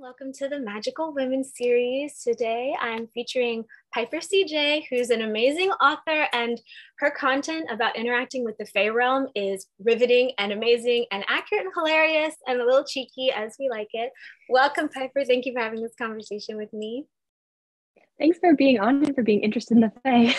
welcome to the Magical Women series. Today I'm featuring Piper CJ, who's an amazing author, and her content about interacting with the Fae realm is riveting and amazing and accurate and hilarious and a little cheeky as we like it. Welcome, Piper. Thank you for having this conversation with me. Thanks for being on and for being interested in the Fae.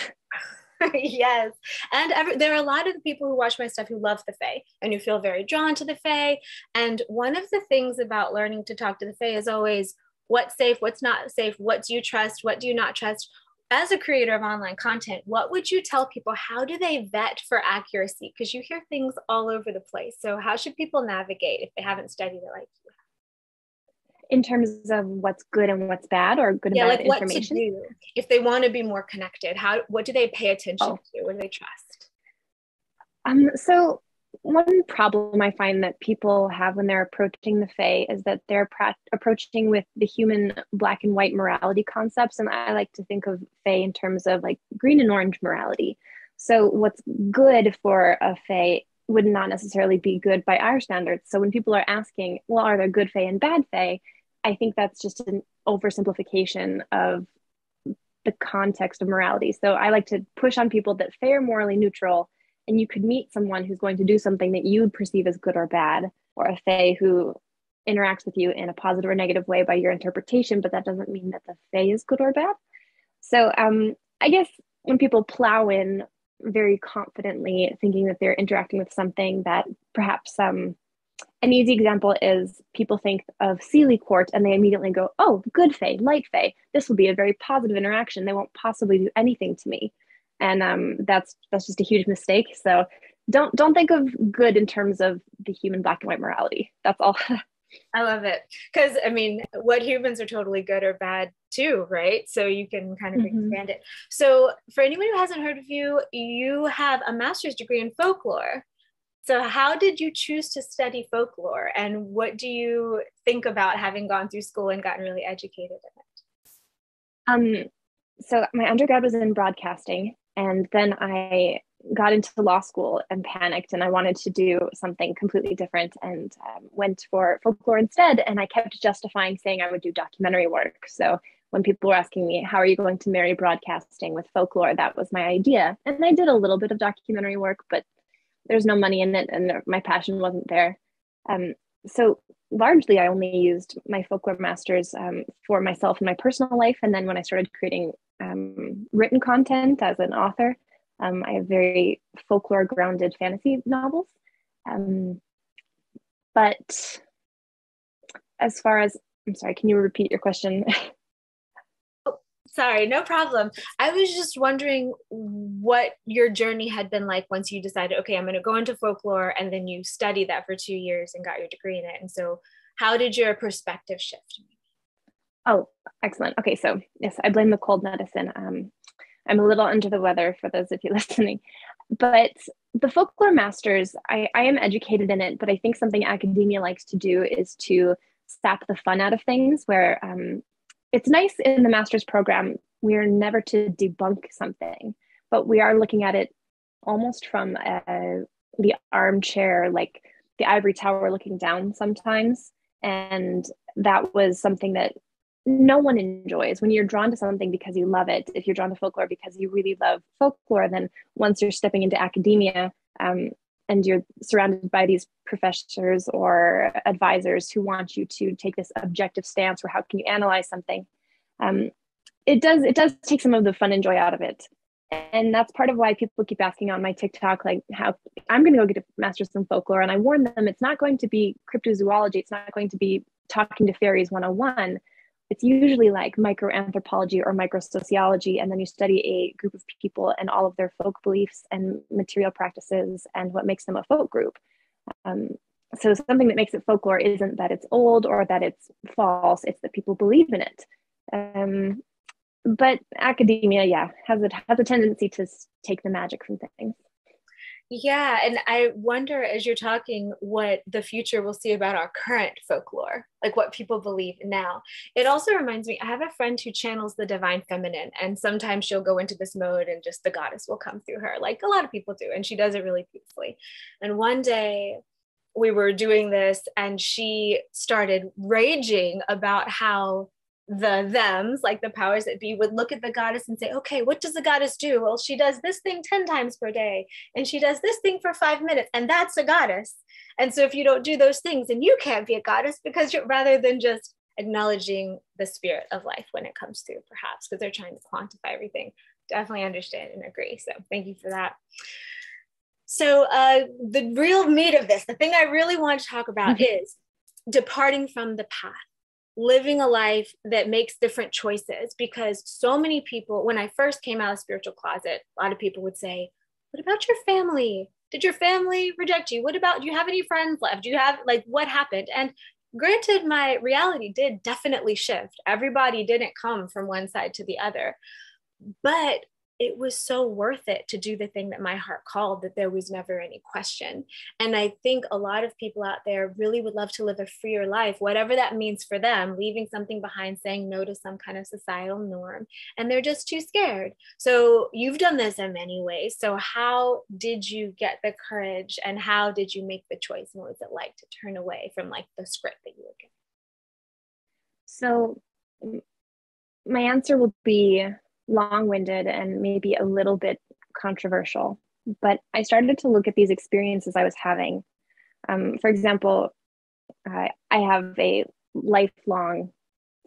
Yes. And there are a lot of the people who watch my stuff who love the Fae and who feel very drawn to the Fae. And one of the things about learning to talk to the Fae is always what's safe, what's not safe, what do you trust, what do you not trust. As a creator of online content, what would you tell people? How do they vet for accuracy? Because you hear things all over the place. So how should people navigate if they haven't studied it like you? In terms of what's good and what's bad, or good and bad like information? What to do if they want to be more connected. What do they pay attention to? What do they trust? So one problem I find that people have when they're approaching the Fae is that they're approaching with the human black and white morality concepts. And I like to think of Fae in terms of like green and orange morality. So what's good for a Fae would not necessarily be good by our standards. So when people are asking, well, are there good Fae and bad Fae? I think that's just an oversimplification of the context of morality. So I like to push on people that Fae are morally neutral, and you could meet someone who's going to do something that you perceive as good or bad, or a Fae who interacts with you in a positive or negative way by your interpretation, but that doesn't mean that the Fae is good or bad. So I guess when people plow in very confidently, thinking that they're interacting with something that perhaps an easy example is people think of Sealy Court and they immediately go, oh, good Fae, light Fae. This will be a very positive interaction. They won't possibly do anything to me. And that's just a huge mistake. So don't think of good in terms of the human black and white morality. That's all. I love it. Because I mean, what humans are totally good or bad too, right? So you can kind of expand it. So for anyone who hasn't heard of you, you have a master's degree in folklore. So how did you choose to study folklore, and what do you think about having gone through school and gotten really educated in it? So my undergrad was in broadcasting, and then I got into law school and panicked, and I wanted to do something completely different, and went for folklore instead. And I kept justifying saying I would do documentary work. So when people were asking me, how are you going to marry broadcasting with folklore, that was my idea. And I did a little bit of documentary work, but there's no money in it and my passion wasn't there. So largely I only used my folklore masters for myself in my personal life. And then when I started creating written content as an author, I have very folklore grounded fantasy novels. But as far as, I'm sorry, can you repeat your question? Sorry, no problem. I was just wondering what your journey had been like once you decided, okay, I'm going to go into folklore, and then you studied that for 2 years and got your degree in it. And so how did your perspective shift? Oh, excellent. Okay, so yes, I blame the cold medicine. I'm a little under the weather for those of you listening. But the folklore masters, I am educated in it, but I think something academia likes to do is to sap the fun out of things, where it's nice in the master's program, we're never to debunk something, but we are looking at it almost from the armchair, like the ivory tower looking down sometimes. And that was something that no one enjoys. When you're drawn to something because you love it, if you're drawn to folklore because you really love folklore, then once you're stepping into academia, and you're surrounded by these professors or advisors who want you to take this objective stance, or how can you analyze something, it does take some of the fun and joy out of it. And that's part of why people keep asking on my TikTok, like, how I'm going to go get a master's in folklore. And I warn them, it's not going to be cryptozoology. It's not going to be talking to fairies 101. It's usually like microanthropology or microsociology, and then you study a group of people and all of their folk beliefs and material practices and what makes them a folk group. So something that makes it folklore isn't that it's old or that it's false, it's that people believe in it. But academia, yeah, has a tendency to take the magic from things. Yeah, and I wonder, as you're talking, what the future will see about our current folklore, like what people believe now. It also reminds me, I have a friend who channels the divine feminine, and sometimes she'll go into this mode and just the goddess will come through her, like a lot of people do, and she does it really beautifully. And one day we were doing this, and she started raging about how the thems, like the powers that be, would look at the goddess and say, okay, what does the goddess do? Well, she does this thing 10 times per day, and she does this thing for 5 minutes, and that's a goddess. And so if you don't do those things, then you can't be a goddess, because you're, rather than just acknowledging the spirit of life when it comes through, perhaps, because they're trying to quantify everything. Definitely understand and agree. So thank you for that. So the real meat of this, the thing I really want to talk about is departing from the path, living a life that makes different choices. Because so many people, when I first came out of spiritual closet, a lot of people would say, what about your family? Did your family reject you? What about, do you have any friends left? Do you have, like, what happened? And granted, my reality did definitely shift. Everybody didn't come from one side to the other, but it was so worth it to do the thing that my heart called, that there was never any question. And I think a lot of people out there really would love to live a freer life, whatever that means for them, leaving something behind, saying no to some kind of societal norm, and they're just too scared. So you've done this in many ways. So how did you get the courage, and how did you make the choice? And what was it like to turn away from, like, the script that you were given? So my answer will be long-winded and maybe a little bit controversial, but I started to look at these experiences I was having. For example, I have a lifelong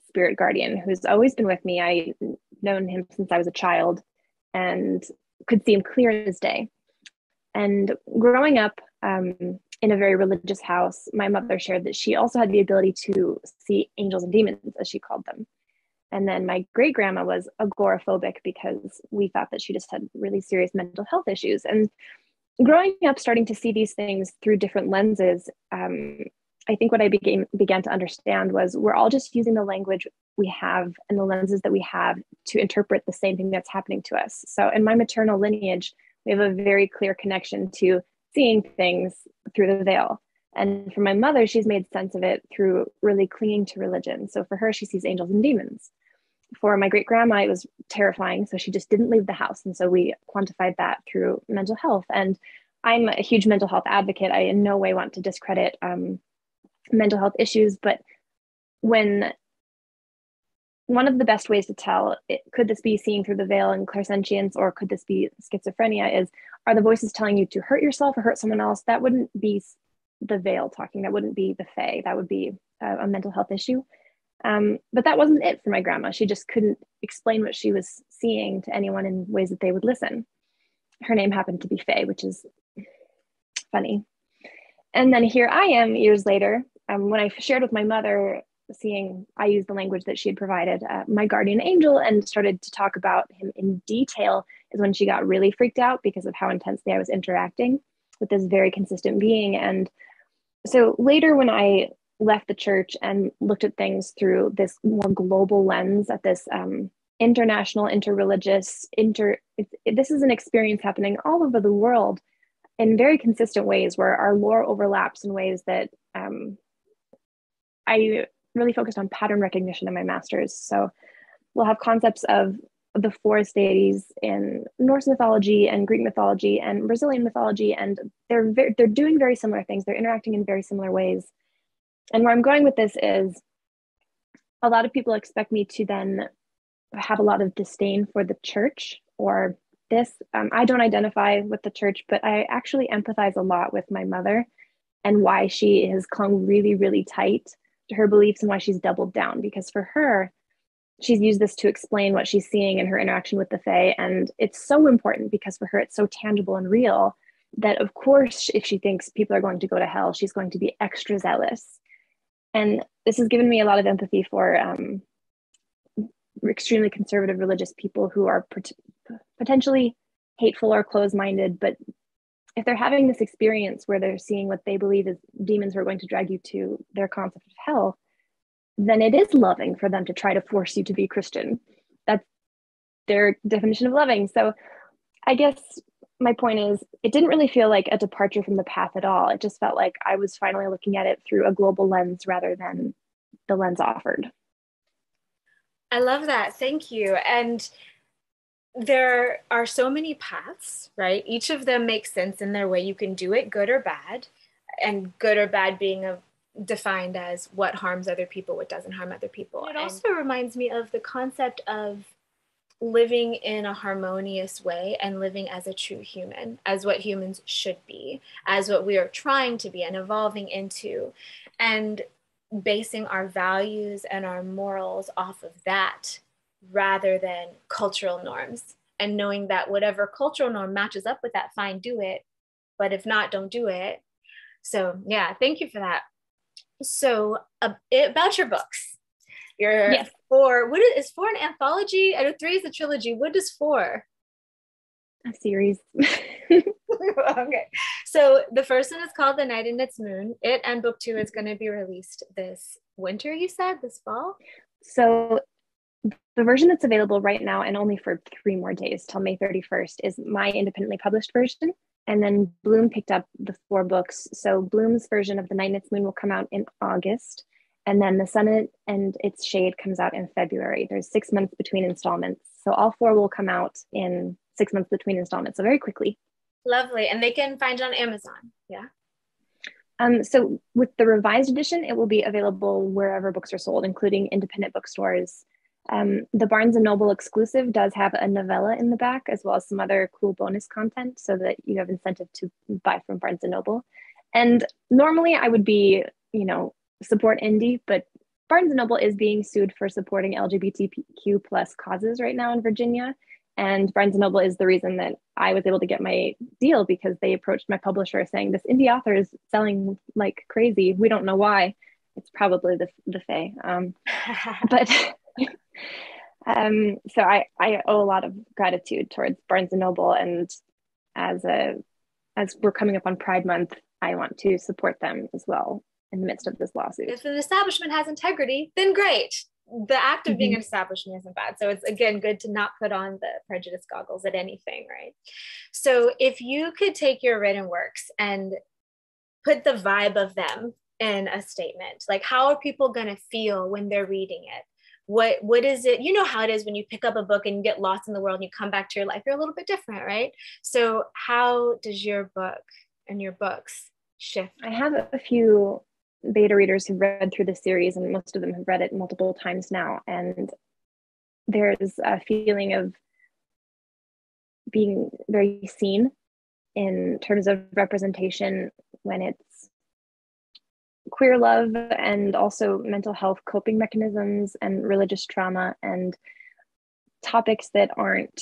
spirit guardian who's always been with me. I've known him since I was a child and could see him clear as day. And growing up in a very religious house, my mother shared that she also had the ability to see angels and demons, as she called them. And then my great grandma was agoraphobic because we thought that she just had really serious mental health issues. And growing up, starting to see these things through different lenses, I think what I began to understand was we're all just using the language we have and the lenses that we have to interpret the same thing that's happening to us. So in my maternal lineage, we have a very clear connection to seeing things through the veil. And for my mother, she's made sense of it through really clinging to religion. So for her, she sees angels and demons. For my great grandma, it was terrifying. So she just didn't leave the house. And so we quantified that through mental health. And I'm a huge mental health advocate. I in no way want to discredit mental health issues. But when one of the best ways to tell, could this be seeing through the veil and clairsentience, or could this be schizophrenia, is, are the voices telling you to hurt yourself or hurt someone else? That wouldn't be the veil talking. That wouldn't be the fae. That would be a mental health issue. But that wasn't it for my grandma. She just couldn't explain what she was seeing to anyone in ways that they would listen. Her name happened to be Faye, which is funny. And then here I am years later, when I shared with my mother, seeing I used the language that she had provided, my guardian angel, and started to talk about him in detail, is when she got really freaked out because of how intensely I was interacting with this very consistent being. And so later, when I left the church and looked at things through this more global lens, at this international, interreligious, this is an experience happening all over the world in very consistent ways, where our lore overlaps in ways that I really focused on pattern recognition in my master's. So we'll have concepts of the forest deities in Norse mythology and Greek mythology and Brazilian mythology, and they're doing very similar things. They're interacting in very similar ways. And where I'm going with this is, a lot of people expect me to then have a lot of disdain for the church or this. I don't identify with the church, but I actually empathize a lot with my mother and why she has clung really, really tight to her beliefs and why she's doubled down. Because for her, she's used this to explain what she's seeing in her interaction with the Fae. And it's so important because for her, it's so tangible and real that, of course, if she thinks people are going to go to hell, she's going to be extra zealous. And this has given me a lot of empathy for extremely conservative religious people who are potentially hateful or closed-minded. But if they're having this experience where they're seeing what they believe is demons who are going to drag you to their concept of hell, then it is loving for them to try to force you to be Christian. That's their definition of loving. So I guess my point is, it didn't really feel like a departure from the path at all. It just felt like I was finally looking at it through a global lens rather than the lens offered. I love that. Thank you. And there are so many paths, right? Each of them makes sense in their way. You can do it good or bad. and good or bad being defined as what harms other people, what doesn't harm other people. It also reminds me of the concept of living in a harmonious way and living as a true human, as what humans should be, as what we are trying to be and evolving into, and basing our values and our morals off of that rather than cultural norms. And knowing that whatever cultural norm matches up with that, fine, do it. But if not, don't do it. So yeah, thank you for that. So about your books, your Yes. what is four an anthology? I know three is a trilogy. What is four? A series. Okay. So the first one is called The Night and Its Moon. It and book two is going to be released this winter, you said, this fall? So the version that's available right now and only for 3 more days till May 31st is my independently published version. And then Bloom picked up the 4 books. So Bloom's version of The Night and Its Moon will come out in August. And then The Sun and Its Shade comes out in February. There's 6 months between installments. So all 4 will come out in 6 months between installments. So very quickly. Lovely. And they can find it on Amazon. Yeah. So with the revised edition, it will be available wherever books are sold, including independent bookstores. The Barnes & Noble exclusive does have a novella in the back, as well as some other cool bonus content so that you have incentive to buy from Barnes & Noble. And normally I would be, support indie, but Barnes & Noble is being sued for supporting LGBTQ plus causes right now in Virginia. And Barnes & Noble is the reason that I was able to get my deal, because they approached my publisher saying, this indie author is selling like crazy. We don't know why. It's probably the Fae. But so I owe a lot of gratitude towards Barnes & Noble. And as we're coming up on Pride Month, I want to support them as well in the midst of this lawsuit. If an establishment has integrity, then great. The act of being an establishment isn't bad. So it's, again, good to not put on the prejudice goggles at anything, right? So if you could take your written works and put the vibe of them in a statement, like how are people going to feel when they're reading it? What is it? You know how it is when you pick up a book and you get lost in the world and you come back to your life, you're a little bit different, right? So how does your book and your books shift? I have a few beta readers who've read through the series, and most of them have read it multiple times now. And there's a feeling of being very seen in terms of representation when it's queer love and also mental health coping mechanisms and religious trauma and topics that aren't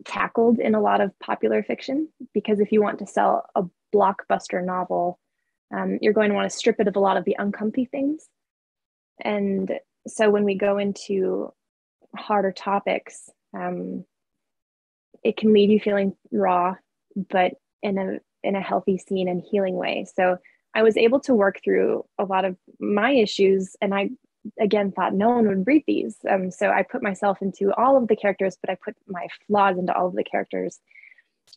tackled in a lot of popular fiction. Because if you want to sell a blockbuster novel, you're going to want to strip it of a lot of the uncomfy things. And so when we go into harder topics, it can leave you feeling raw, but in a healthy, seen and healing way. So I was able to work through a lot of my issues, and I again thought no one would read these. So I put myself into all of the characters, but I put my flaws into all of the characters.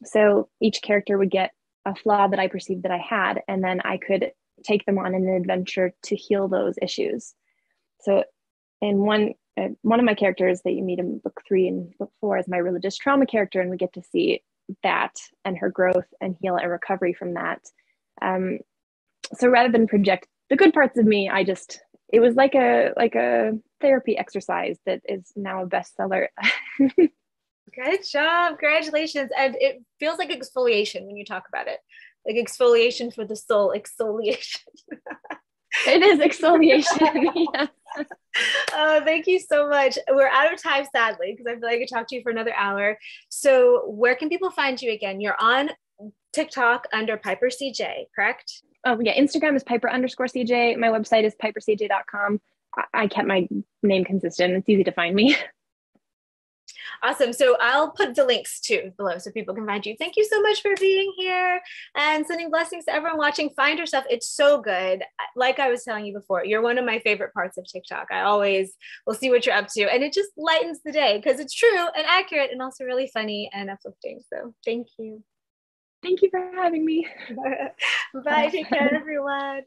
So each character would get a flaw that I perceived that I had, and then I could take them on an adventure to heal those issues. So in one of my characters that you meet in book 3 and book 4 is my religious trauma character, and we get to see that and her growth and heal and recovery from that. So rather than project the good parts of me, it was like a therapy exercise that is now a bestseller. Good job. Congratulations. And it feels like exfoliation when you talk about it. Like exfoliation for the soul, exfoliation. It is exfoliation. Yes. Oh, thank you so much. We're out of time, sadly, because I feel like I could talk to you for another hour. So where can people find you again? You're on TikTok under Piper CJ, correct? Oh, yeah. Instagram is Piper_CJ. My website is pipercj.com. I kept my name consistent. It's easy to find me. Awesome. So I'll put the links too below so people can find you. Thank you so much for being here and sending blessings to everyone watching. Find your stuff. It's so good. Like I was telling you before, you're one of my favorite parts of TikTok. I always will see what you're up to, and it just lightens the day because it's true and accurate and also really funny and uplifting. So thank you. Thank you for having me. Bye. Take care, everyone.